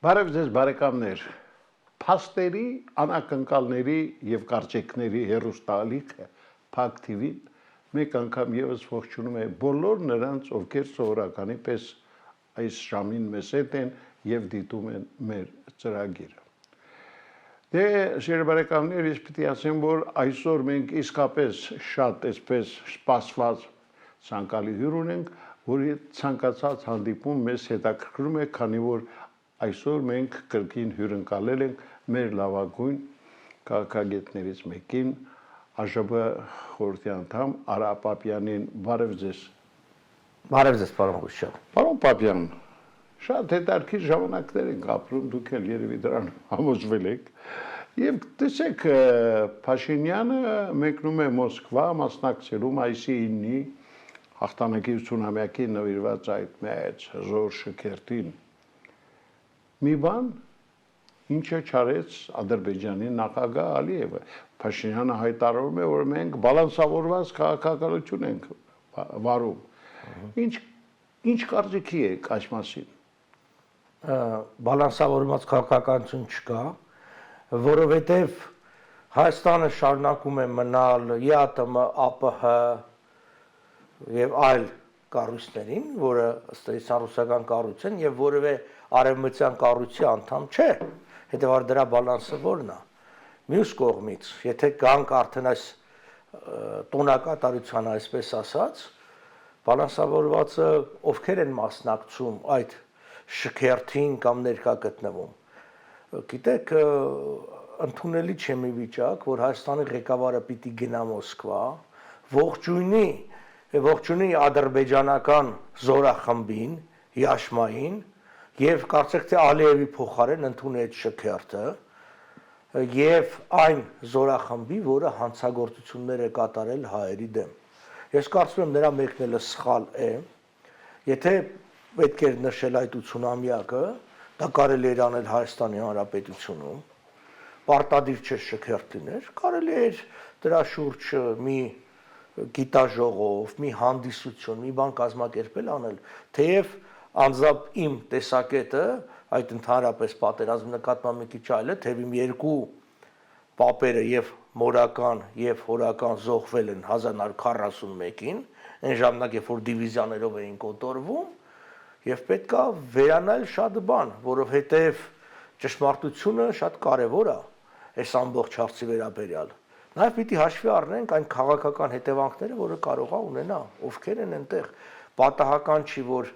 Բարև ձեզ բարեկամներ, փաստերի, անակնկալների եւ կարճեկների հերոստալիքը Փակ TV-ն մեկ անգամ եւս ողջունում է բոլոր նրանց, ովքեր սովորականի պես այս ժամին մեզ հետ են եւ դիտում են մեր ծրագիրը։ Դե շիրը բարեկամներ, ես պիտի ասեմ, որ այսօր մենք իսկապես շատ այսպես սպասված ցանկալի հյուր ունենք, որի ցանկացած հանդիպում մեզ հետաքրքրում է, քանի որ այսօր մենք կրկին հյուրընկալել ենք մեր լավագույն քաղաքագետներից մեկին, ԱԺԲ խորհրդի անդամ Արա Պապյանին։ Բարև ձեզ։ Բարև ձեզ, պարոն Ղուշյան։ Պարոն Պապյան, շատ հետաքրքիր ժամանակներ ենք ապրում, դուք էլ երևի դրան համոզվել եք։ Եվ տեսեք, Փաշինյանը մեկնում է Մոսկվա, մասնակցելու մայիսի 9-ի հաղթանակի 80-ամյակին նվիրված այդ մեծ հզոր շքերթին։ Մի բան, ինչը չարեց Ադրբեջանի նախագահ Ալիևը, Փաշինյանը հայտարարում է, որ մենք բալանսավորված քաղաքականություն ենք վարում։ Ինչ կարծիքի եք այս մասին։ Բալանսավորված քաղաքականություն չկա, որովհետև Հայաստանը շարունակում է մնալ ԵԱՏՄ, ԱՊՀ եւ այլ կառույցներին, որը ըստ էության ռուսական կառույց են եւ որևէ արևմտյան կառույցի անդամ չէ, հետեւաբար դրա բալանսը որն է։ Մյուս կողմից, եթե գանք արդեն այս տոնակատարության, այսպես ասած, բալանսավորվածը ովքեր են մասնակցում այդ շքերթին կամ ներկա գտնվում։ Գիտեք, ընդունելի չէ մի վիճակ, որ Հայաստանի ղեկավարը պիտի գնա Մոսկվա, ողջունի ադրբեջանական զորախմբին, Յաշմային, եւ կարծեք թե Ալիևի փոխարեն ընդունի այդ շքերթը եւ այն զորախմբի, որը հանցագործություններ է կատարել հայերի դեմ։ Ես կարծում եմ նրա մեկնելը սխալ է։ Եթե պետք էր նշել այդ 80-ամյակը, դա կարելի էր անել Հայաստանի Հանրապետությունում, պարտադիր չէ շքերթ լիներ, կարելի էր դրա շուրջ մի գիտաժողով, մի հանդիսություն, մի բան կազմակերպել անել, թեև անձամբ իմ տեսակետը այդ ընդհանրապես պատերազմի նկատմամբ մի քիչ այլ է, թեև իմ երկու պապերը եւ մորական եւ հորական զոհվել են 1941-ին, այն ժամանակ երբ որ դիվիզիաներով էին կոտորվում, եւ պետքա վերանալ շատ բան, որովհետեւ ճշմարտությունը շատ կարեւոր է այս ամբողջ հարցի վերաբերյալ։ Նաեւ պիտի հաշվի առնենք այն քաղաքական հետևանքները, որը կարող է ունենա, ովքեր են այնտեղ։ Պատահական չի, որ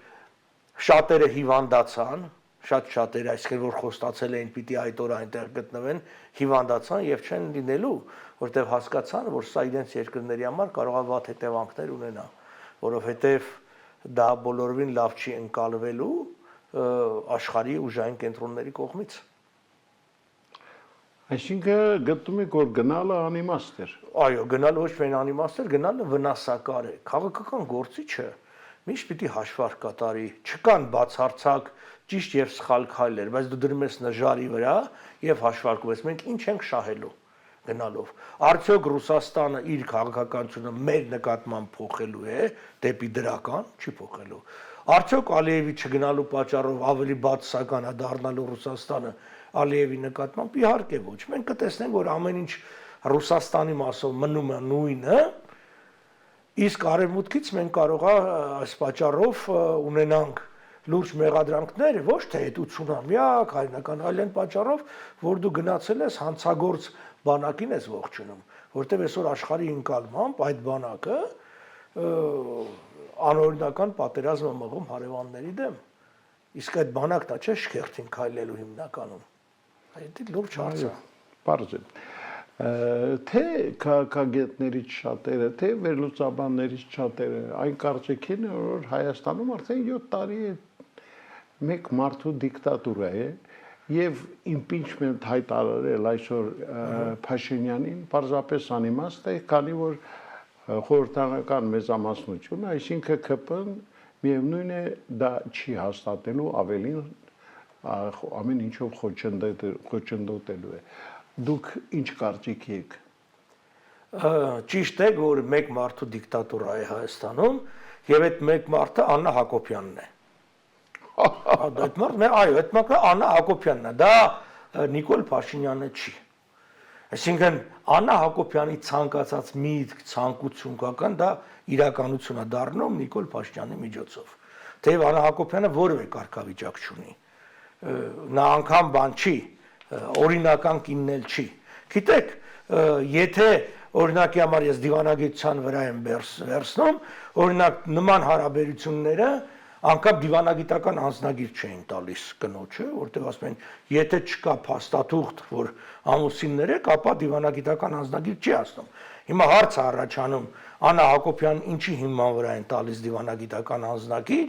շատերը հիվանդացան, շատ շատերը, այսինքն որ խոստացել էին պիտի այդ օրը այնտեղ գտնվեն, հիվանդացան եւ չեն լինելու, որտեղ հասկացան, որ սա իրենց երկրների համար կարող է վատ հետևանքներ ունենա, որովհետեւ դա բոլորովին լավ չի ընկալվելու աշխարհի ուժային կենտրոնների կողմից։ Այսինքն գտնում եք, որ գնալը անիմաստ էր։ Այո, գնալը ոչ միայն անիմաստ էր, գնալը վնասակար է։ Քաղաքական գործիչը միշտ պիտի հաշվարկ կատարի, չկան բացարձակ ճիշտ եւ սխալ քայլեր, բայց դու դրում ես նժարի վրա եւ հաշվարկում ես, մենք ինչ ենք շահելու գնալով։ Արդյոք Ռուսաստանը իր քաղաքականությունը մեր նկատմամբ փոխելու է դեպի դրական, չի փոխելու։ Արդյոք Ալիևի չգնալու պատճառով ավելի բացասական է դառնալու Ռուսաստանը Ալիևի նկատմամբ, իհարկե ոչ։ Մենք կտեսնենք, որ ամեն ինչ Ռուսաստանի մասով մնում է նույնը, իսկ արևմուտքից մենք կարող է այս պատճառով ունենանք լուրջ մեղադրանքներ, ոչ թե այդ 80-ամյակ, հայնական այլն պատճառով, որ դու գնացել ես հանցագործ բանակին ես ողջունում, որտեղ այսօր աշխարհի ընկալմամբ այդ բանակը անօրինական պատերազմ է մղում հարևանների դեմ։ Իսկ այդ բանակն է, չէ, շքերթին քայլելու հիմնականում։ Այդ լուրջ հարց է։ Պարզ է։ Թե քաղաքագետներից շատերը, թե վերլուծաբաններից շատերը այն կարծիքին, որ Հայաստանում արդեն 7 տարի է մեկ մարդու դիկտատուրա է եւ impeachment հայտարարել այսօր Փաշինյանին պարզապես անիմաստ է, քանի որ խորհրդանական մեծամասնությունը, այսինքն ԿՊ-ն միևնույն է դա չի հաստատելու, ավելին ամեն ինչով խոչընդոտելու է։ Դուք ինչ կարծիքի եք։ Ճիշտ է, որ մեկ մարդու դիկտատուրա է Հայաստանում եւ այդ մեկ մարդը Աննա Հակոբյանն է։ Այդ մարդը, այո, այդ մարդը Աննա Հակոբյանն է, դա Նիկոլ Փաշինյանը չի։ Այսինքն Աննա Հակոբյանի ցանկացած միտք, ցանկություն կական դա իրականություն է դառնում Նիկոլ Փաշինյանի միջոցով։ Թեև Աննա Հակոբյանը որևէ կարգավիճակ չունի։ Նա անգամ բան չի, օրինական կինն էլ չի։ Գիտեք, եթե օրինակի համար ես դիվանագիտության վրա եմ վերցնում, օրինակ նման հարաբերությունները անգամ դիվանագիտական անձնագիր չէին տալիս կնոջը, որտեղ ասում են, եթե չկա փաստաթուղթ, որ ամուսիններ եք, ապա դիվանագիտական անձնագիր չի ասում։ Հիմա հարց է առաջանում, Աննա Հակոբյանն ինչի հիման վրա են տալիս դիվանագիտական անձնագիր,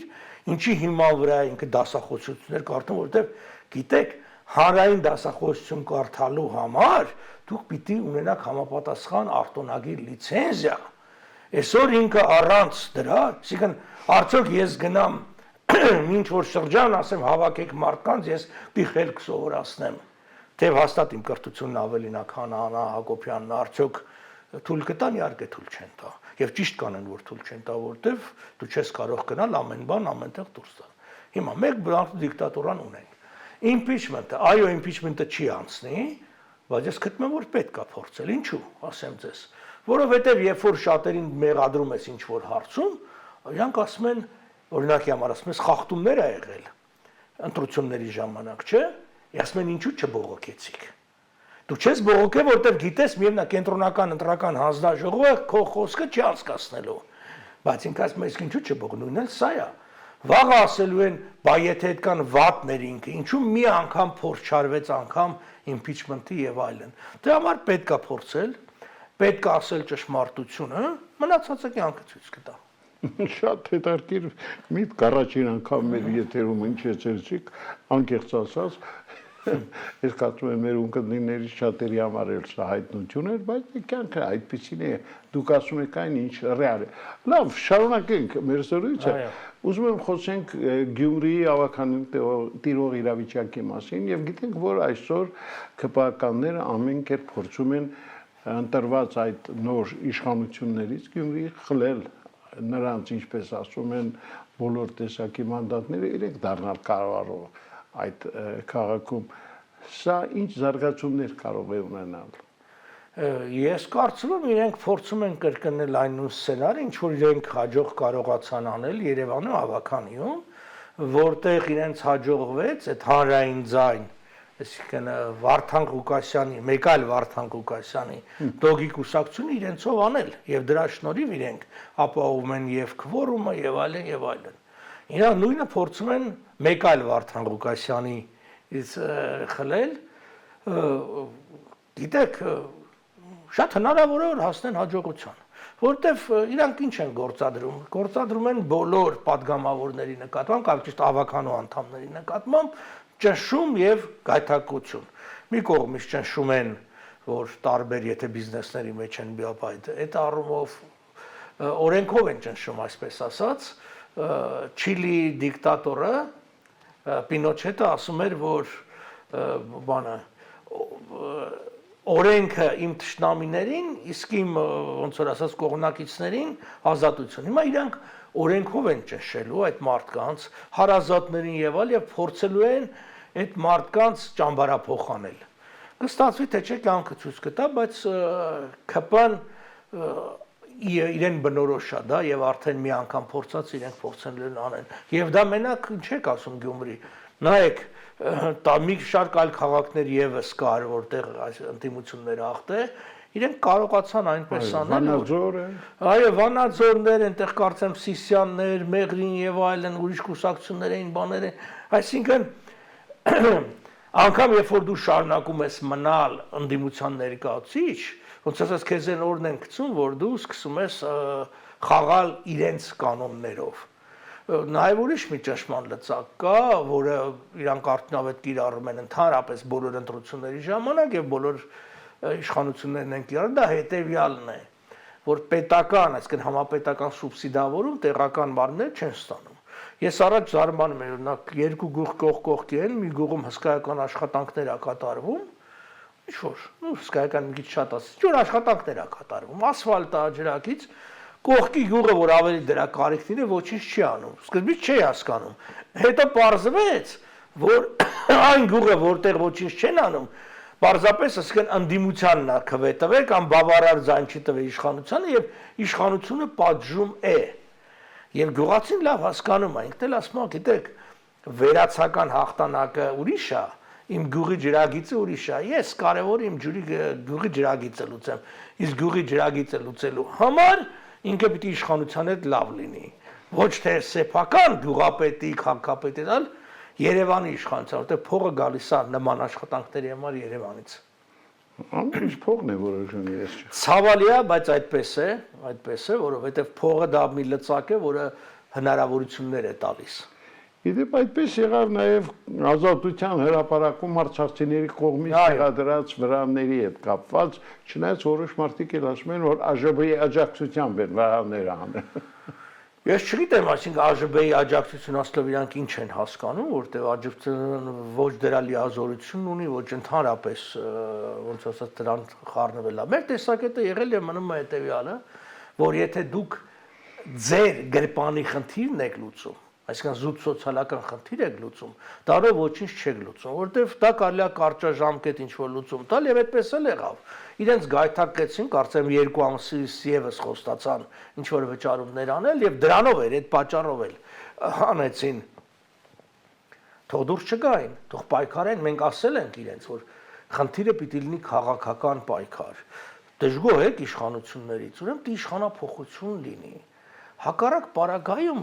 ինչի հիման վրա ինքը դասախոսություններ կարդում, որտեղ գիտեք, հանրային դասախոսություն կարդալու համար դուք պիտի ունենաք համապատասխան արտոնագիր լիցենզիա։ Այսօր ինքը առանց դրա, այսինքն արդյոք ես գնամ ինչ որ շրջան ասեմ հավաքեք մարդկանց, ես պիտի խելք սովորացնեմ, թե հաստատ իմ կրթությունն ավելին է, քան Աննա Հակոբյանն, արդյոք թույլ կտան, իհարկե թույլ չեն տա։ Եվ ճիշտ կանեն, որ թույլ չեն տա, որտեվ դու չես կարող գնալ ամեն բան ամենտեղ դուրս տալ։ Հիմա մեկ բան դիկտատորան ունենք։ Impeachment-ը, այո, impeachment-ը չի անցնի, բայց ես գտնում եմ, որ պետք է փորձել։ Ինչու, ասեմ ձեզ, որովհետև երբ որ շատերին մեղադրում ես ինչ որ հարցում, իրանք ասում են, օրինակի համար ասում ես խախտումներ ա եղել ընտրությունների ժամանակ, չէ՞։ Ասում են ինչու չբողոքեցիք։ Դու չես բողոքել, որտեղ գիտես միևնույն է կենտրոնական ընտրական հանձնաժողովը քո խոսքը չի անցկացնելու։ Բայց ինքը ասում է իսկ ինչու չբողոքնույն էլ սա է։ Վաղը ասելու են, բա եթե այդքան վատներ ինքը, ինչու մի անգամ փորձարվեց անգամ impeachment-ի եւ այլն։ Դրա համար պետք է փորձել, պետք է ասել ճշմարտությունը, մնացածը կյանքը ցույց կտա։ Շատ հետաքրքիր միտք առաջին անգամ մեր եթերում ինչ էցերցիկ, անկեղծ ասած, ես կարծում եմ մեր ունկնդիրների շատերի համար էլ սա հայտնություն էր, բայց կյանքը այդպեսին է, դուք ասում եք այն ինչ ռեալ է։ Լավ, շարունակենք մեր զրույցը։ Ուզում եմ խոսենք Գյումրիի ավականին տիրող իրավիճակի մասին եւ գիտենք, որ այսօր ԿՊԱ-ականները ամեն կերպ փորձում են ընտրված այդ նոր իշխանություններից Գյումրիի խլել նրանց, ինչպես ասում են, բոլոր տեսակի մանդատները իրենք դառնալ կառավարող այդ քաղաքում։ Սա ինչ զարգացումներ կարող է ունենալ։ Ես կարծում եմ իրենք փորձում են կրկնել այն նույն սցենարը, ինչ որ իրենք հաջող կարողացան անել Երևանում ավականիում, որտեղ իրենց հաջողվեց այդ հանրային ձայն, այսինքն Վարդան Ղուկասյանի, մեկ այլ Վարդան Ղուկասյանի դոգի կուսակցությունը իրենցով անել եւ դրա շնորհիվ իրենք ապահովում են եւ քվորումը եւ այլն եւ այլն։ Իրանք նույնը փորձում են մեկ այլ Վարդան Ղուկասյանի խլել, գիտեք, շատ հնարավոր է որ հասնեն հաջողության, որտեվ իրանք ինչ են գործադրում, գործադրում են բոլոր падգամավորների նկատմամբ, կամ ճիշտ ավականու անդամների նկատմամբ ճնշում եւ գայթակղություն։ Մի կողմից ճնշում են, որ տարբեր եթե բիզնեսների մեջ են բիապայտ, այդ առումով օրենքով են ճնշում, այսպես ասած, Չիլի դիկտատորը Պինոչետը ասում էր, որ բանը օրենքը իմ թշնամիներին, իսկ իմ ոնց որ ասած կողմնակիցներին ազատություն։ Հիմա իրանք օրենքով են ճնշելու այդ մարդկանց, հարազատներին եւ այլ եւ փորձելու են այդ մարդկանց ճամբարափոխանել։ Կստացվի թե չէ կյանքը ցույց կտա, բայց ԿՊ-ն իրեն բնորոշ է դա եւ արդեն մի անգամ փորձած իրենք փորձել են անեն։ Եվ դա մենակ չեք ասում Գյումրի։ Նայեք, մի շարք այլ քաղաքներ եւս կար, որտեղ այս ընդդիմությունները ախտե, իրենք կարողացան այնպես անել։ Վանաձորը։ Այո, Վանաձորներ, այնտեղ կարծեմ Սիսյաններ, Մեղրին եւ այլն ուրիշ կուսակցություններ էին, բաներ են։ Այսինքն անգամ երբ որ դու շարունակում ես մնալ ընդդիմության ներկայացուցիչ, ոնց ասած քեզ են օրն են գցում, որ դու սկսում ես խաղալ իրենց կանոններով։ Նաև ուրիշ մի ճշմարիտ լծակ կա, որը իրանք արդյունավետ կիրառում են ընդհանրապես բոլոր ընտրությունների ժամանակ եւ բոլոր իշխանություններն են կիրառում, դա հետեւյալն է, որ պետական, այսինքն համապետական սուբսիդավորում տեղական մարմինները չեն ստանում։ Ես առաջ զարմանում եմ, օրինակ երկու գյուղ կողքի են, մի գյուղում հսկայական աշխատանքներ ա կատարվում, ինչ որ, հսկայական մի քիչ շատ ասած, ինչ որ աշխատանքներ ա կատարվում, ասֆալտ ա, ջրակից, Կողքի գյուղը, որ ավելի դրա կարիքն է, ոչինչ չի անում։ Սկզբից չի հասկանում։ Հետո պարզվեց, որ այն գյուղը, որտեղ ոչինչ չեն անում, պարզապես ասեն ընդդիմությանն է քվե տվել կամ բավարար ձայն չի տվել իշխանությանը եւ իշխանությունը պատժում է։ Եվ գյուղացին լավ հասկանում է, ինքն էլ ասում է, գիտեք, վերացական հաղթանակը ուրիշ է, իմ գյուղի ջրագիծը ուրիշ է։ Ես կարևոր իմ գյուղի ջրագիծը լուծեմ։ Իսկ գյուղի ջրագիծը լուծելու համար ինքը պիտի իշխանության հետ լավ լինի։ Ոչ թե սեփական գյուղապետի, քաղաքապետի դալ Երևանի իշխանության, որտեղ փողը գալիս է նման աշխատանքների համար Երևանից։ Ամեն փողն է որոշում ես չէ։ Ցավալի է, բայց այդպես է, որովհետև փողը դա մի լծակ է, որը հնարավորություններ է տալիս։ Իդեպ այդպես եղավ նաև ազատության հրապարակում արցախցիների կողմից տեղադրած վրանների հետ կապված, չնայած որոշ մարդիկ էլ ասում են, որ ԱԺԲ-ի աջակցությամբ են վրանները անել։ Ես չգիտեմ, այսինքն ԱԺԲ-ի աջակցություն ասելով իրանք ինչ են հասկանում, որտեղ աջակցությունը ոչ դրա լիազորություն ունի, ոչ ընդհանրապես ոնց ասած դրան խառնվել է։ Մեր տեսակետը եղել է մնում է հետևյալը, որ եթե դուք ձեր գրպանի խնդիրն եք լուծում, այսինքն զուտ սոցիալական խնդիր եք լուծում, դարով ոչինչ չեք լուծում, որտեվ դա կարելի է կարճաժամկետ ինչ-որ լուծում տալ եւ այդպես էլ եղավ։ Իրենց գայթակեցին, կարծեմ 2 ամսից եւս խոստացան ինչ-որ վճարումներ անել եւ դրանով էր, այդ պատճառով էլ հանեցին։ Թող դուրս չգային, թող պայքարեն, մենք ասել ենք իրենց, որ խնդիրը պիտի լինի քաղաքական պայքար։ Դժգոհ եք իշխանություններից, ուրեմն դի իշխանափոխություն լինի։ Հակառակ պարագայում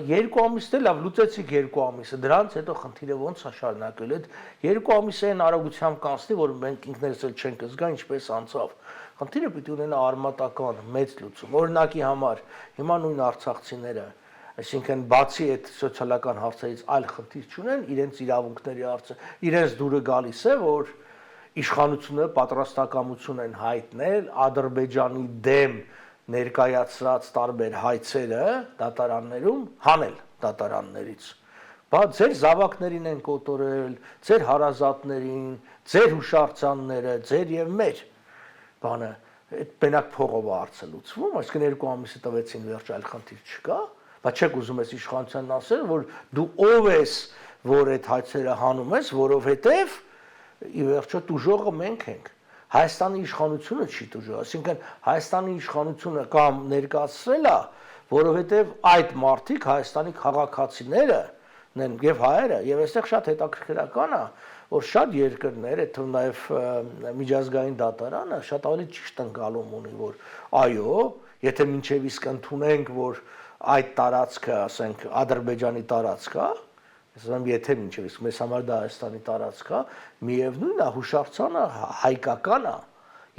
2 ամիսն էլ լավ լուծեցիք 2 ամիսը, դրանց հետո խնդիրը ոնց է շարունակել, այդ 2 ամիսը այն արագությամբ կանցնի, որ մենք ինքներս էլ չենք զգա ինչպես անցավ։ Խնդիրը պիտի ունենա արմատական մեծ լուծում։ Օրինակի համար հիմա նույն արցախցիները, այսինքն բացի այդ սոցիալական հարցերից այլ խնդիր չունեն, իրենց իրավունքների հարցը, իրենց դուրը գալիս է, որ իշխանությունը պատրաստակամություն են հայտնել Ադրբեջանի դեմ ներկայացրած տարբեր հայցերը դատարաններում հանել դատարաններից։ Բայց ձեր զավակներին են կոտորել, ձեր հարազատներին, ձեր հուշարձանները, ձեր եւ մեր բանը այդ բնակ փողով արծը լուծվում, այսինքն 2 ամիսը տվեցին վերջ այլ խնդիր չկա, բայց չեք ուզում ես իշխանությանն ասել, որ դու ով ես, որ այդ հայցերը հանում ես, որովհետեւ ի վերջո դուժողը մենք ենք։ Հայաստանի իշխանությունը չի դժոխ, այսինքն Հայաստանի իշխանությունը կամ ներկայացրել է, որովհետև այդ մարդիկ Հայաստանի քաղաքացիները են եւ հայերը, եւ այստեղ շատ հետաքրքրական է, որ շատ երկրներ, այդ թվում նաեւ միջազգային դատարանը շատ ավելի ճիշտ ընկալում ունի, որ այո, եթե մինչեւ իսկ ընդունենք, որ այդ տարածքը, ասենք, Ադրբեջանի տարածք է, ասեմ, եթե մինչև իսկ մեզ համար դա Հայաստանի տարածք է, միևնույնն է, հուշարձանը հայկական է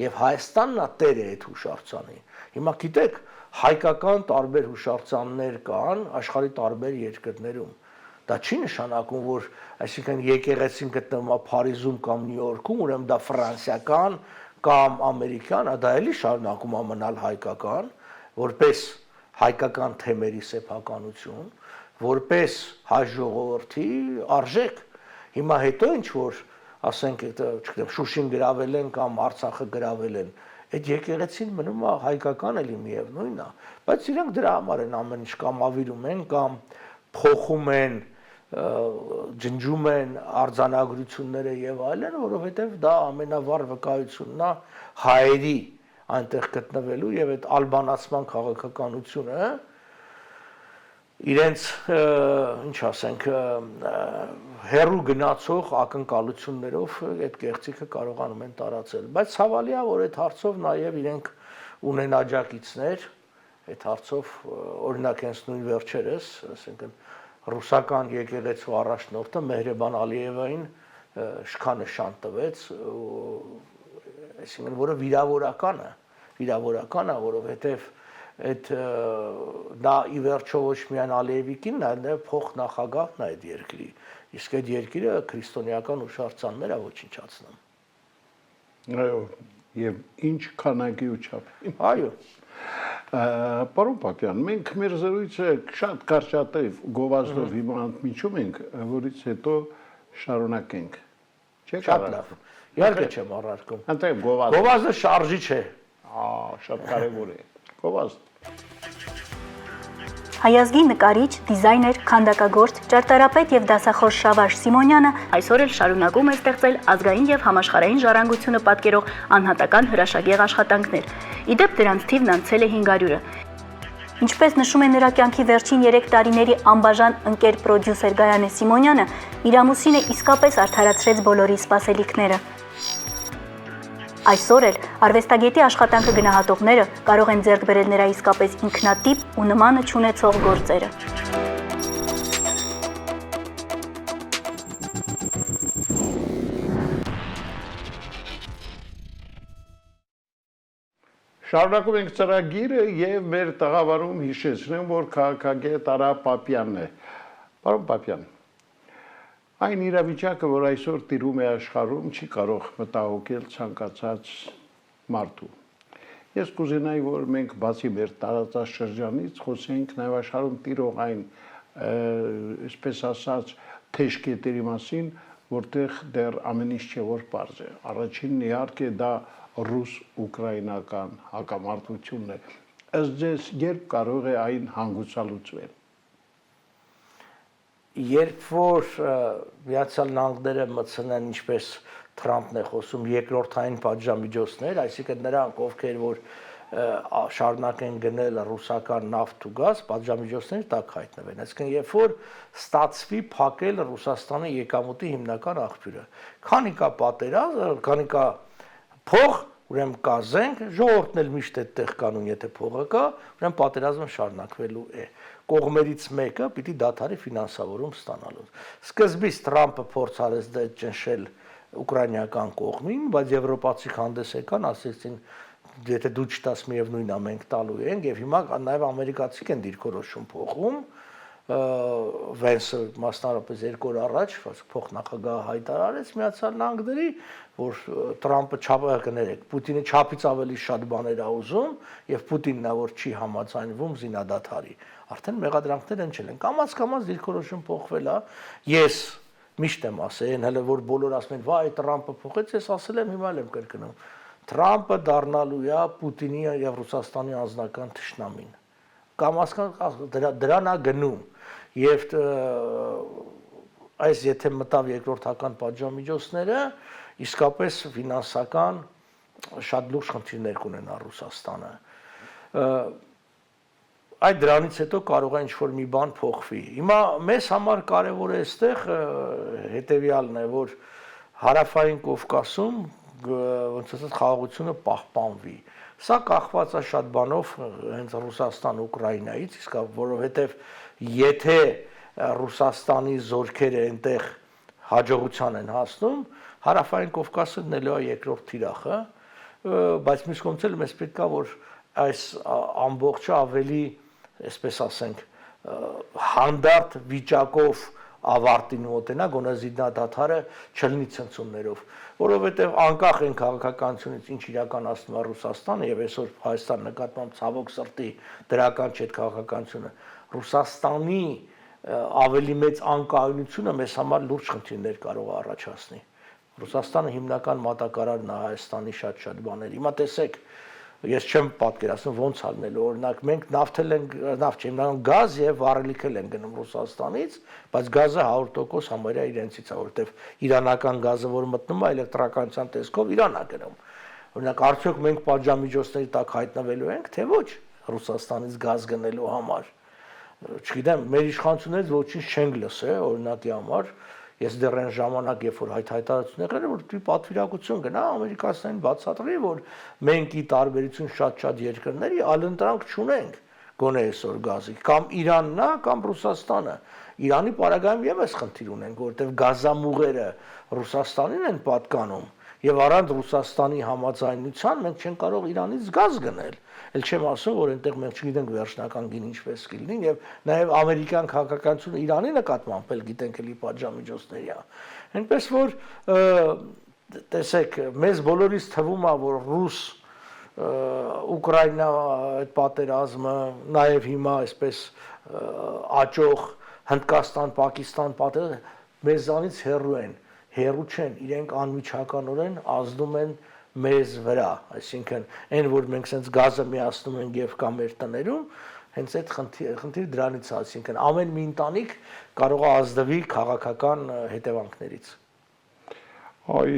եւ Հայաստանն է տերը այդ հուշարձանի։ Հիմա գիտեք, հայկական տարբեր հուշարձաններ կան աշխարհի տարբեր երկրներում։ Դա չի նշանակում, որ այսինքն եկեղեցին գտնվում է Փարիզում կամ Նյու Յորքում, ուրեմն դա ֆրանսիական կամ ամերիկյան, դա էլի շարունակում է մնալ հայկական, որպես հայկական թեմերի սեփականություն, որպես հայ ժողովրդի արժեք։ Հիմա հետո ինչ որ ասենք, չգիտեմ, Շուշին գրավել են կամ Արցախը գրավել են, այդ եկեղեցին մնում է հայկական էլի միևնույնն է, բայց իրենք դրա համար են ամեն ինչ կամ ավիրում են կամ փոխում են, ջնջում են արձանագրությունները եւ այլն, որովհետեւ դա ամենավառ վկայությունն է հայերի այնտեղ գտնվելու եւ այդ ալբանացման քաղաքականությունը իրենց ինչ ասենք հերու գնացող ակնկալություններով այդ կեղծիքը կարողանում են տարածել, բայց ցավալի է, որ այդ հարցով նաեւ իրենք ունեն աջակիցներ, այդ հարցով օրինակ հենց նույն վերջերս, ասենք ռուսական եկեղեցու առաջնորդը Մեհրեբան Ալիևային շքանշան տվեց, այսինքն որը վիրավորական է, որովհետև այդ դա ի վերջո ոչ միայն Ալիևի կինն է, այլ փոխնախագահն է այդ երկրի, իսկ այդ երկիրը քրիստոնեական հուշարձաններ է ոչնչացնում։ Այո, եւ ինչ քանակի ու չափի։ Այո։ Պարոն Պապյան, մենք մեր զրույցը շատ կարճատև գովազդով հիմա ընդմիջում ենք, որից հետո շարունակենք։ Շատ լավ։ Իհարկե չեմ առարկում։ Անտեղ գովազդ։ Գովազդը շարժիչ է։ Շատ կարևոր է։ Գովազդ։ Հայազգի նկարիչ, դիզայներ, քանդակագործ, ճարտարապետ եւ դասախոս Շավարժ Սիմոնյանը այսօր էլ շարունակում է ստեղծել ազգային եւ համաշխարհային ժառանգությունը պատկերող անհատական հրաշագեղ աշխատանքներ։ Իդեպ դրանց թիվն անցել է 500-ը։ Ինչպես նշում է նրա կյանքի վերջին 3 տարիների անբաժան ընկեր պրոդյուսեր Գայանե Սիմոնյանը, իր ամուսինը իսկապես արդարացրեց բոլորի սպասելիքները։ Այսօր էլ արվեստագետի աշխատանքը գնահատողները կարող են ձեռք բերել նրա իսկապես ինքնատիպ ու նմանը չունեցող գործերը։ Շարունակում ենք ծրագիրը եւ մեր տաղավարում հիշեցնեմ, որ քաղաքագետ Արա Պապյանն է։ Պարոն Պապյան, այն իրավիճակը, որ այսօր տիրում է աշխարհում, չի կարող մտահոգել ցանկացած մարդու։ Ես կուզենայի, որ մենք բացի մեր տարածաշրջանից խոսենք նաեւ աշխարհում տիրող այն, այսպես ասած, թեժկետերի մասին, որտեղ դեռ ամեն ինչ չէ որ պարզ է։ Առաջինն իհարկե դա ռուս-ուկրաինական հակամարտությունն է։ Ըստ ձեզ երբ կարող է այն հանգուցալուծվել։ Երբ որ Միացյալ Նահանգները մտցնեն, ինչպես Թրամփն է խոսում, երկրորդային պատժամիջոցներ, այսինքն նրանք, ովքեր որ շարունակեն գնել ռուսական նավթ ու գազ, պատժամիջոցների տակ հայտնվեն։ Այսինքն երբ որ ստացվի փակել Ռուսաստանի եկամուտի հիմնական աղբյուրը, քանի կա պատերազմ, քանի կա փող, ուրեմն կա զենք, ժողովուրդն էլ միշտ այդտեղ կանուն, եթե փողը կա, ուրեմն պատերազմը շարունակվելու է։ Կողմերից մեկը պիտի դադարի ֆինանսավորում ստանալու։ Սկզբից Թրամփը փորձ արեց դա ճնշել ուկրաինական կողմին, բայց եվրոպացիք հանդես եկան, ասեցին, եթե դու չտաս միևնույնն է, մենք տալու ենք, եւ հիմա նաեւ ամերիկացիք են դիրքորոշում փոխում։ Վենսը մասնավորապես 2 օր առաջ փոխնախագահը հայտարարեց Միացյալ Նահանգների, որ Թրամփը չափ Պուտինը չափից ավելի շատ բաներ ա ուզում եւ Պուտինն ա որ չի համաձայնվում զինադադարի։ Արդեն մեղադրանքներ ընչել են։ Կամաց դիրքորոշում փոխվել ա։ Ես միշտ եմ ասել, հələ որ բոլորը ասում են, վայ Թրամփը փոխեց, ես ասել եմ, հիմա եմ կրկնում։ Թրամփը դառնալու է Պուտինի եւ Ռուսաստանի անձնական թշնամին։ Դրան ա գնում։ Եվ այս եթե մտավ երկրորդական պատժամիջոցները, իսկապես ֆինանսական շատ լուրջ խնդիրներ կունենա Ռուսաստանը։ Այդ դրանից հետո կարող է ինչ-որ մի բան փոխվի։ Հիմա մեզ համար կարևոր է այստեղ հետևյալն է, որ հարավային Կովկասում ոնց ասած խաղաղությունը պահպանվի։ Սա կախված է շատ բանով հենց Ռուսաստան-Ուկրաինայից, իսկ որովհետև եթե Ռուսաստանի զորքերը այնտեղ հաջողության են հասնում, հարավային Կովկասը դնելու է երկրորդ թիրախը, բայց մյուս կողմից էլ մեզ պետք է որ այս ամբողջը ավելի, այսպես ասենք, հանդարտ վիճակով ավարտին մոտենա, գոնե զինադադարը չլինի ցնցումներով, որովհետև անկախ են քաղաքականությունից ինչ իրականացնում է Ռուսաստանը եւ այսօր Հայաստան նկատմամբ ցավոք սրտի դրական չէ քաղաքականությունը, Ռուսաստանի ավելի մեծ անկայունությունը մեզ համար լուրջ խնդիրներ կարող է առաջացնի։ Ռուսաստանը հիմնական մատակարարն է Հայաստանի շատ բաներ։ Հիմա տեսեք, ես չեմ պատկերացնում ոնց ալնելու, օրինակ մենք նավթ չեմ գազ եւ վառելիք են գնում Ռուսաստանից, բայց գազը 100% համարյա իրենցից է, որովհետեւ իրանական գազը, որ մտնում է էլեկտրականության տեսքով, Իրան է գնում։ Օրինակ արդյոք մենք պատժամիջոցների տակ հայտնվելու ենք, թե ոչ Ռուսաստանից գազ գնելու համար։ Չգիտեմ, մեր իշխանություններից ոչինչ չենք լսել, օրինակի համար, ես դեռ այն ժամանակ, երբ որ հայտարարություն եղել է, որ դի պատվիրակություն գնա ամերիկացիներին բացատրի, որ մենք ի տարբերություն շատ երկրների այլընտրանք չունենք, գոնե այսօր գազի, կամ Իրանն է, կամ Ռուսաստանը։ Իրանի պարագայում եւս խնդիր ունենք, որովհետեւ գազամուղերը Ռուսաստանին են պատկանում, եւ առանց Ռուսաստանի համաձայնության մենք չենք կարող Իրանից գազ գնել։ Էլ չեմ ասում, որ այնտեղ մենք չգիտենք վերջնական գին ինչպես կլինի եւ նաեւ ամերիկյան քաղաքականությունը Իրանի նկատմամբ էլ գիտենք էլի պատժամիջոցների է։ Այնպես որ տեսեք, մեզ բոլորիս թվում է, որ ռուս Ուկրաինա այդ պատերազմը, նաեւ հիմա այսպես աճող Հնդկաստան, Պակիստան պատերազմը մեզանից հեռու չեն, իրենք անմիջականորեն ազդում են մեզ վրա, այսինքն այն որ մենք sense գազը միացնում ենք եւ կամ մեր տներում, Հենց այդ խնդիրը դրանից է, այսինքն ամեն մի ընտանիք կարող է ազդվի քաղաքական հետևանքներից։ Այ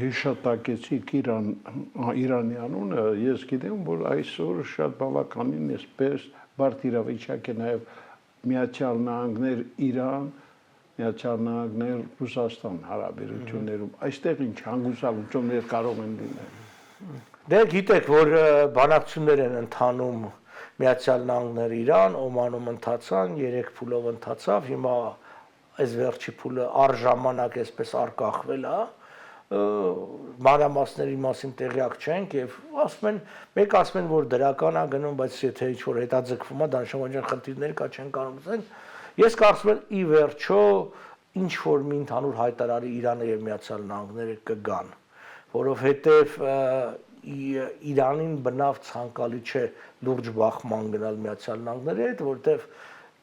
հիշատակեցիք Իրանի անունը, ես գիտեմ, որ այսօր շատ բավականին էսպես բարդ իրավիճակ է նաև Միացյալ Նահանգներ Իրան, Միացյալ Նահանգներ Ռուսաստան հարաբերություններում, այստեղ ինչ հանգուցալուծումներ կարող են լինել։ Դե գիտեք, որ բանակցություններ են ընթանում Միացյալ Նահանգներ Իրան, Օմանում ընթացան, 3 փուլով ընթացավ, հիմա այս վերջի փուլը առժամանակ այսպես արկախվել է, մանրամասների մասին տեղյակ չենք եւ ասում են, մեկ ասում են, որ դրական է գնում, բայց եթե ինչ-որ հետաձգվում է, դաշնամուրային խնդիրներ կա չեն կարող ասեն։ Ես կարծում եմ ի վերջո ինչ-որ մի ընդհանուր հայտարարի Իրանը եւ Միացյալ Նահանգները կգան, որովհետեւ Իրանին բնավ ցանկալի չէ լուրջ բախման գնալ Միացյալ Նահանգների հետ, որտեվ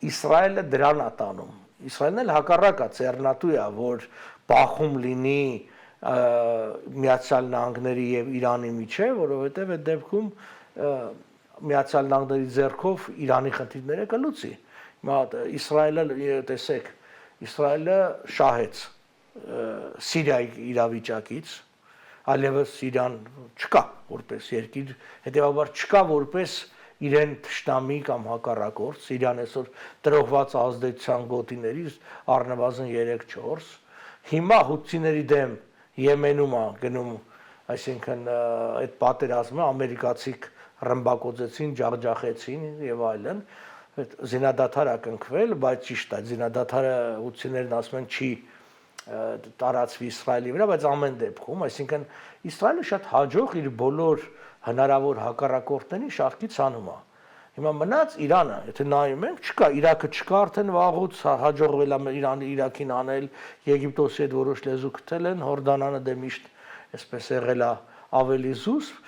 Իսրայելը դրան է տանում։ Իսրայելն էլ հակառակը ծերնատու է, որ բախում լինի Միացյալ Նահանգների եւ Իրանի միջեւ, որովհետեւ այդ դեպքում Միացյալ Նահանգների ձեռքով Իրանի խնդիրները կլուծի։ Հիմա Իսրայելը տեսեք, Իսրայելը շահեց Սիրիայի իրավիճակից, այլևս Սիրիան չկա որպես երկիր, հետեւաբար չկա որպես իրեն թշնամի կամ հակառակորդ, Սիրիան այսօր տրոհված ազդեցության գոտիներից առնվազն 3-4, հիմա հութիների դեմ Եմենում է գնում, այսինքն այդ պատերազմը ամերիկացիք ռմբակոծեցին, ջախջախեցին եւ այլն, այդ զինադադար է կնքվել, բայց ճիշտ է, զինադադարը հութիներն ասում են չի տարածվի Իսրայելի վրա, բայց ամեն դեպքում, այսինքն Իսրայելը շատ հաջող իր բոլոր հնարավոր հակառակորդներին շարքից անում է։ Հիմա մնաց Իրանը, եթե նայում ենք, չկա, Իրաքը չկա արդեն վաղուց հաջողվել է Իրաքին անել, Եգիպտոսի հետ որոշ լեզու գտել են, Հորդանանը դե միշտ այսպես եղել է ավելի զուսպ,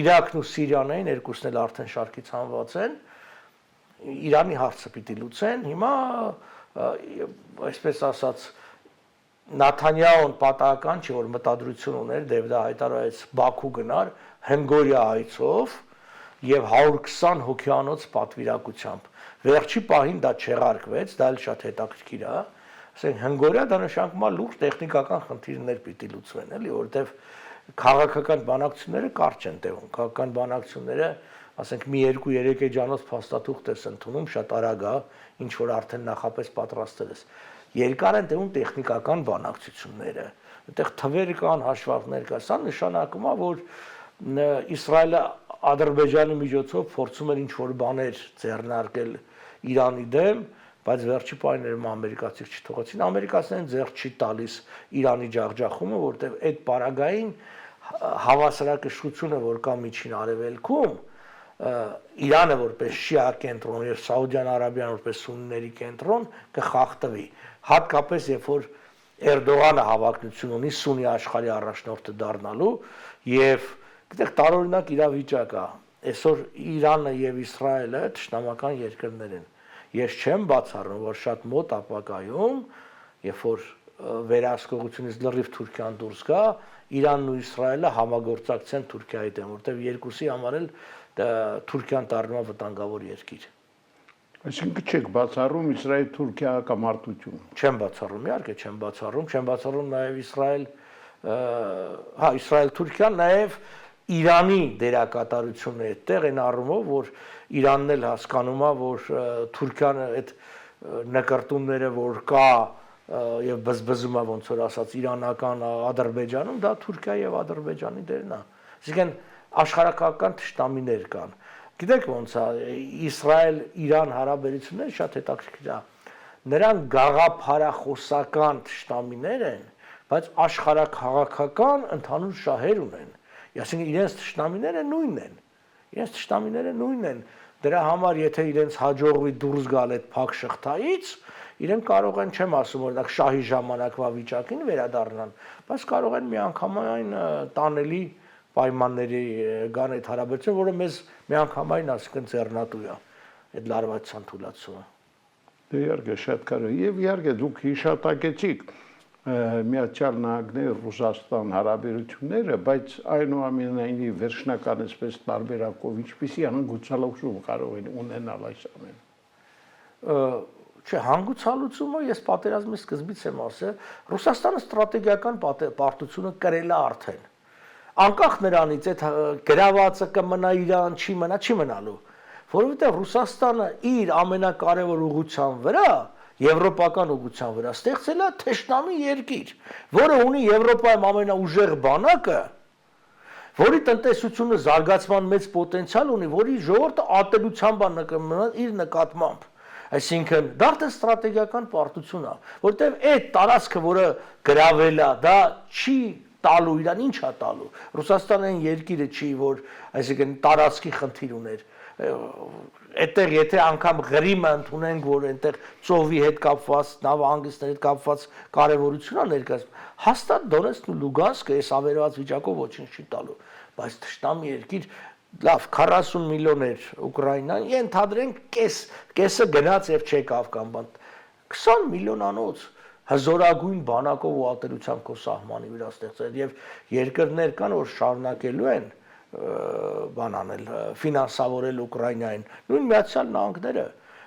Իրաքն ու Սիրիան են, երկուսն էլ արդեն շարքից հանված են, Իրանի հարցը պիտի լուծեն, հիմա այսպես ասած Նաթանյահուն պատահական չի, որ մտադրություն ուներ, դեպ դա հայտարարեց Բաքու գնար հնգօրյա այցով եւ 120 հոգեանոց պատվիրակությամբ։ Վերջի պահին դա չեղարկվեց, դա էլ շատ հետաքրքիր է։ Ասենք հնգօրյա դա նշանակում է լուրջ տեխնիկական խնդիրներ պիտի լուծվեն, էլի, որովհետեւ քաղաքական բանակցությունները կարճ են տևում։ Քաղաքական բանակցությունները, ասենք մի 2-3 էջանոց փաստաթուղթ ես ընդունում, շատ արագ է, ինչ որ արդեն նախապես պատրաստել ես։ Երկար են տևում տեխնիկական բանակցությունները, այդտեղ թվեր կան, հաշվարկներ կան, սա նշանակում է, որ Իսրայելը Ադրբեջանի միջոցով փորձում էր ինչ-որ բաներ ձեռնարկել Իրանի դեմ, բայց վերջի պայմաններում ամերիկացիք չթողեցին, ամերիկացիներն ձեռք չի տալիս Իրանի ջախջախումը, որտեղ այդ պարագային հավասարակշռությունը, որ կա Միջին Արևելքում, Իրանը որպես շիա կենտրոն եւ Սաուդյան Արաբիան որպես սուննիների կենտրոն կխախտվի, հատկապես երբ որ Էրդողանը հավակնություն ունի սուննի աշխարհի առաջնորդը դառնալու եւ այդտեղ տարօրինակ իրավիճակ է, այսօր Իրանը եւ Իսրայելը ճշտամական երկրներ են։ Ես չեմ բացառում, որ շատ մոտ ապագայում, երբ որ վերահսկողությունից լրիվ Թուրքիան դուրս գա, Իրանն ու Իսրայելը համագործակցեն Թուրքիայի դեմ, որտեղ երկուսի համար էլ Թուրքիան դառնում է վտանգավոր երկիր։ Այսինքն չեք բացառում Իսրայել-Թուրքիա հակամարտություն։ Չեմ բացառում, իհարկե չեմ բացառում նաև Իսրայել-Թուրքիան նաև Իրանի դերակատարությունն է այդտեղ այն առումով, որ Իրանն էլ հասկանում է, որ Թուրքիան այդ նկարտումները, որ կա եւ բզբզում է ոնց որ ասած իրանական Ադրբեջանում, դա Թուրքիա եւ Ադրբեջանի դերն է։ Այսինքն աշխարհակական թշնամիներ կան։ Գիտեք ոնց է, Իսրայել-Իրան հարաբերությունները շատ հետաքրքիր է։ Նրանք գաղափարախոսական թշնամիներ են, բայց աշխարհակաղակական ընդհանուր շահեր ունեն։ Այսինքն իրենց թշնամիները նույնն են։ Դրա համար եթե իրենց հաջողվի դուրս գալ այդ փակ շղթայից, իրենք կարող են, չեմ ասում օրինակ շահի ժամանակվա վիճակին վերադառնան, բայց կարող են միանգամայն տանելի պայմանների գան այդ հարաբերությունը, որը մեզ միանգամայն ասկն ձեռնատու է այդ լարվածության թույլատումը։ Դե իհարկե շատ կարևոր եւ իհարկե դուք հիշատակեցիք Միացյալ Նահանգներ Ռուսաստան հարաբերությունները, բայց այնուամենայնիվ վերջնական այսպես տարբերակով ինչպիսի հանգուցալուծում կարող են ունենալ այս ամենը։ Չէ, հանգուցալուծումը ես պատերազմի սկզբից եմ ասել, Ռուսաստանը ստրատեգիական պարտությունը կրել է արդեն։ Անկախ նրանից այդ գրավածը կմնա իրան, չի մնալու, որովհետև Ռուսաստանը իր ամենակարևոր ուղղության վրա եվրոպական ուղղության վրա ստեղծել է թշնամի երկիր, որը ունի Եվրոպայում ամենաուժեղ բանակը, որի տնտեսությունը զարգացման մեծ պոտենցիալ ունի, որի ժողովուրդը ատելությամբ է իր նկատմամբ։ Այսինքն դա արդեն ստրատեգիական պարտություն է, որտեղ այդ տարածքը, որը գրավել է, դա չի տալու իրան, ինչ է տալու։ Ռուսաստանը այն երկիրը չի, որ այսինքն տարածքի խնդիր ուներ։ Այդտեղ եթե անգամ Ղրիմը ընդունենք, որ այնտեղ ծովի հետ կապված, նավահանգիստների հետ կապված կարևորություն է ներկայացնում, հաստատ Դոնեցկն ու Լուգանսկը այս ավերված վիճակով ոչինչ չի տալու, բայց թշնամի երկիր լավ 40 միլիոն էր Ուկրաինան, ենթադրենք կեսը գնաց եւ չեկավ կամ բան 20 միլիոնանոց հզորագույն բանակով ու ատելությամբ քո սահմանի վրա ստեղծել եւ երկրներ կան, որ շարունակելու են բան անել, ֆինանսավորել Ուկրաինային, նույն Միացյալ Նահանգները։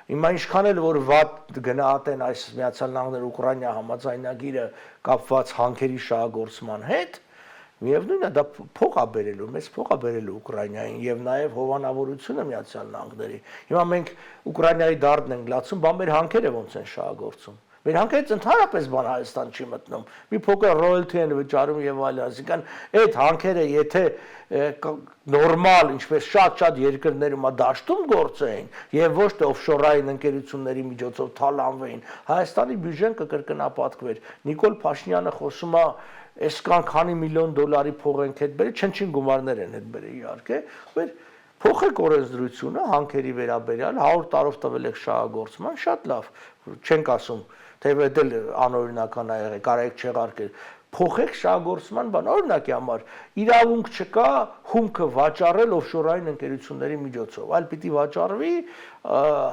Հիմա ինչքան էլ որ վատ գնահատեն այս Միացյալ Նահանգներ Ուկրաինա համաձայնագիրը կապված հանքերի շահագործման հետ, միևնույնն է դա փող է բերելու, մեծ փող է բերելու Ուկրաինային եւ նաեւ հովանավորությունը Միացյալ Նահանգների։ Հիմա մենք Ուկրաինայի դարդն ենք լացում, բան մեր հանքերը ոնց են շահագործում։ Մեր հանքերից ընդհանրապես բան Հայաստան չի մտնում։ Մի փոքր ռոյալթի են վճարում եւ այլն, այսինքն այդ հանքերը եթե նորմալ, ինչպես շատ երկրներում դաշտում գործեին եւ ոչ թե օֆշորային ընկերությունների միջոցով թալանվեին, Հայաստանի բյուջեն կկրկնապատկվեր։ Նիկոլ Փաշինյանը խոսում է այսքան քանի միլիոն դոլարի փող ենք հետ բերել, չնչին գումարներ են հետ բերել իհարկե, բայց փոխեք օրենսդրությունը հանքերի վերաբերյալ 100 տարով տվել եք շահագործման, շատ լավ, չենք ասում, թե դա անօրինական է եղել, կարեք չեղարկել, փոխեք շահագործման բան, օրինակի համար իրավունք չկա հումքը վաճառել օֆշորային ընկերությունների միջոցով, այլ պիտի վաճառվի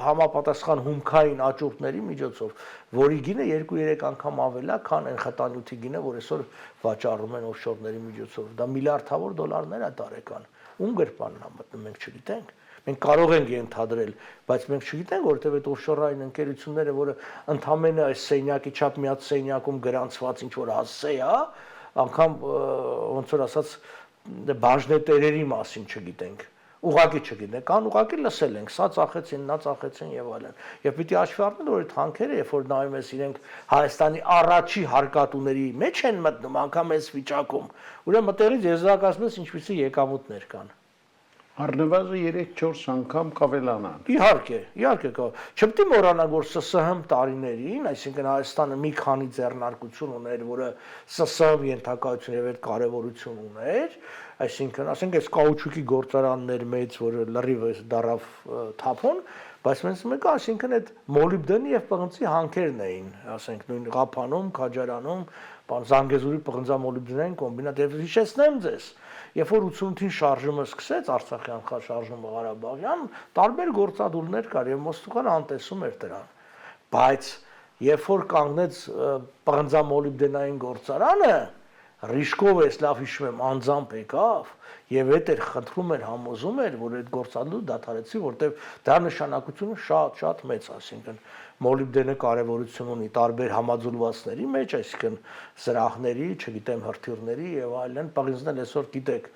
համապատասխան հումքային աճուրդների միջոցով, որի գինը 2-3 անգամ ավել է, քան այն խտանյութի գինը, որ այսօր վաճառում են օֆշորների միջոցով, դա միլիարդավոր դոլարներ է տարեկան, ում գրպանն է մտնում, մենք չգիտենք։ Մենք կարող ենք ենթադրել, բայց մենք չգիտենք, որովհետև այդ օֆշորային ընկերությունները, որը ընդամենը այս սենյակի չափ մի հատ սենյակում գրանցված ինչ որ հասցե է, անգամ ոնց որ ասած բաժնետերերի մասին չգիտենք, ուղղակի չգիտենք, կան ուղղակի լսել ենք, սա ծախեցին, նա ծախեցին եւ այլն։ Եվ պիտի հաշվի առնել, որ այդ հանքերը, երբ որ նայում ես իրենք Հայաստանի առաջի հարկատուների մեջ են մտնում, անգամ այս վիճակում, ուրեմն մտերից եզրակացնես ինչպիսի եկամուտներ կան։ Առնվազն 3-4 անգամ կավելանան։ Իհարկե կա։ Չպետք է մոռանալ, որ ՍՍՀ տարիներին, այսինքն Հայաստանը մի քանի ձեռնարկություն ուներ, որը ՍՍՀ ենթակայություն եւ այդ կարեւորություն ուներ, այսինքն, ասենք այս կաուչուկի գործարաններ մեծ, որը լրիվ դարավ թափոն, բայց մենք մեկը, այսինքն այդ մոլիբդենի եւ պղնձի հանքերն էին, ասենք նույն Ղափանում, Քաջարանում, բան Զանգեզուրի պղնձամոլիբդենային կոմբինատ եւ հիշեցնեմ ձեզ, երբ որ 88-ին շարժումը սկսեց Արցախյան շարժումը Ղարաբաղյան, տարբեր գործադուլներ կար եւ Մոստուխան անտեսում էր դրան, բայց երբ որ կանգնեց պղնձամոլիբդենային գործարանը, Ռիշկով էս լավ հիշում եմ անձամբ եկավ եւ այդ էր խնդրում էր համոզում էր որ այդ գործադուլը դադարեցի որտեվ դա նշանակությունը շատ մեծ այսինքն մոլիբդենը կարևորություն ունի տարբեր համաձուլվածների մեջ այսինքն սրահների, չգիտեմ հրթիռների եւ այլն պղինձնել այսօր գիտեք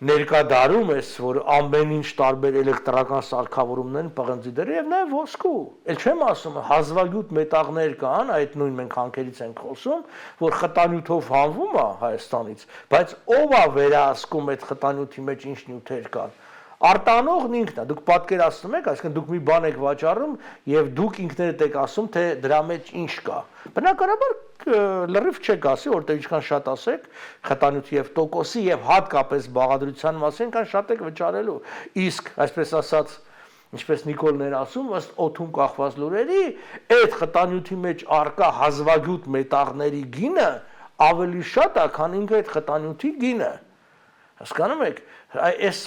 ներկա դարում էս որ ամեն ինչ տարբեր էլեկտրական սարքավորումներ պղնձի դեր եւ նաեւ ոսկու ել չեմ ասում հազվագյուտ մետաղներ կան այդ նույն մենք հանքերից ենք խոսում որ խտանյութով հանվում է Հայաստանից բայց ով է վերահսկում այդ խտանյութի մեջ ինչ նյութեր կան արտանողն ինքն է դուք պատկերացնում եք այսինքն դուք մի բան եք վաճառում եւ դուք ինքներդ եք ասում թե դրա մեջ ինչ կա բնականաբար լրիվ չեք ասի որտեղ ինչքան շատ ասեք խտանյութի եւ տոկոսի եւ հատկապես բաղադրության մասին կան շատ եք վճարելու իսկ այսպես ասած ինչպես Նիկոլն էր ասում ըստ օդում կախված լուրերի այդ խտանյութի մեջ արկա հազվագյուտ մետաղների գինը ավելի շատ է քան ինքը այդ խտանյութի գինը հասկանում եք Այս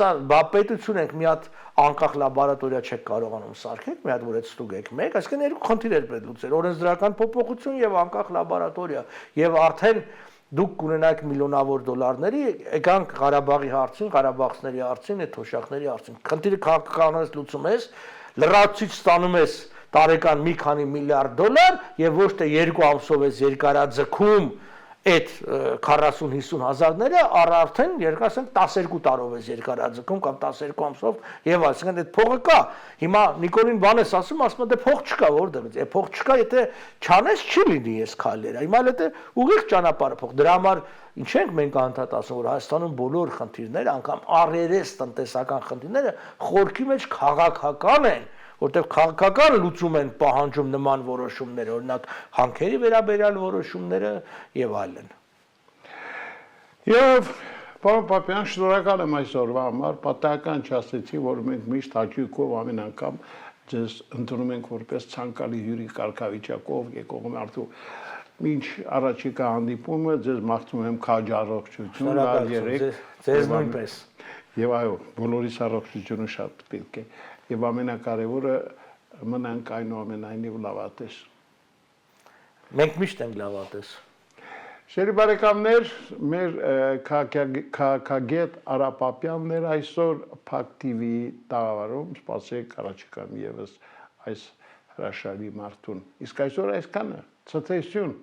պետություն ենք մի հատ անկախ լաբորատորիա չեք կարողանում սարքեք, մի հատ որ այդ ստուգեք մեկ, այսինքն երկու խնդիրներ պետք լուծել, օրենսդրական փոփոխություն եւ անկախ լաբորատորիա, եւ արդեն դուք կունենաք միլիոնավոր դոլարների, եկանք Ղարաբաղի հարցին, Ղարաբաղցիների հարցին, այդ թոշակների հարցին։ Խնդիրը քաղաքականից լուծում ես, լրացուցիչ ստանում ես տարեկան մի քանի միլիարդ դոլար եւ ոչ թե 2 ամսով ես երկարաձգում այդ 40-50 հազարները արդեն երկարասենք 12 տարով ես երկարաձգում կամ 12 ամսով եւ այսինքն այդ փողը կա հիմա Նիկոլին բան ես ասում դե փող չկա որտեղից է փող չկա եթե չանես չի լինի ես քայլերը հիմա էլ դա ուղիղ ճանապարհը փող դրա համար ինչ ենք մենք անդադ ասում որ Հայաստանում բոլոր խնդիրները անգամ առերես տնտեսական խնդիրները խորքի մեջ քաղաքական են որտեղ քաղաքական լուծում են պահանջում նման որոշումներ, օրինակ հանքերի վերաբերյալ որոշումները եւ այլն։ Եվ պարոն Պապյան, շնորհակալ եմ այսօրվա համար, պատահական չասեցի, որ մենք միշտ հաճույքով ամեն անգամ ձեզ ընդունում ենք որպես ցանկալի հյուրի կարգավիճակով եկող մարդու։ Մինչ առաջիկա հանդիպումը ձեզ մաղթում եմ քաջ առողջություն, լավ երեք, ձեզ նույնպես։ Եվ այո, բոլորիս առողջությունը շատ պետք է։ Եվ ամենակարևորը մնանք այնուամենայնիվ լավատես։ Մենք միշտ ենք լավատես։ Շերի բարեկամներ, մեր քաղաքագետ Արա Պապյանն էր այսօր Փակ TV-ի տաղավարում, սպասեք առաջիկամ եւս այս հրաշալի մարդուն։ Իսկ այսօր այսքանը, ցտեսություն։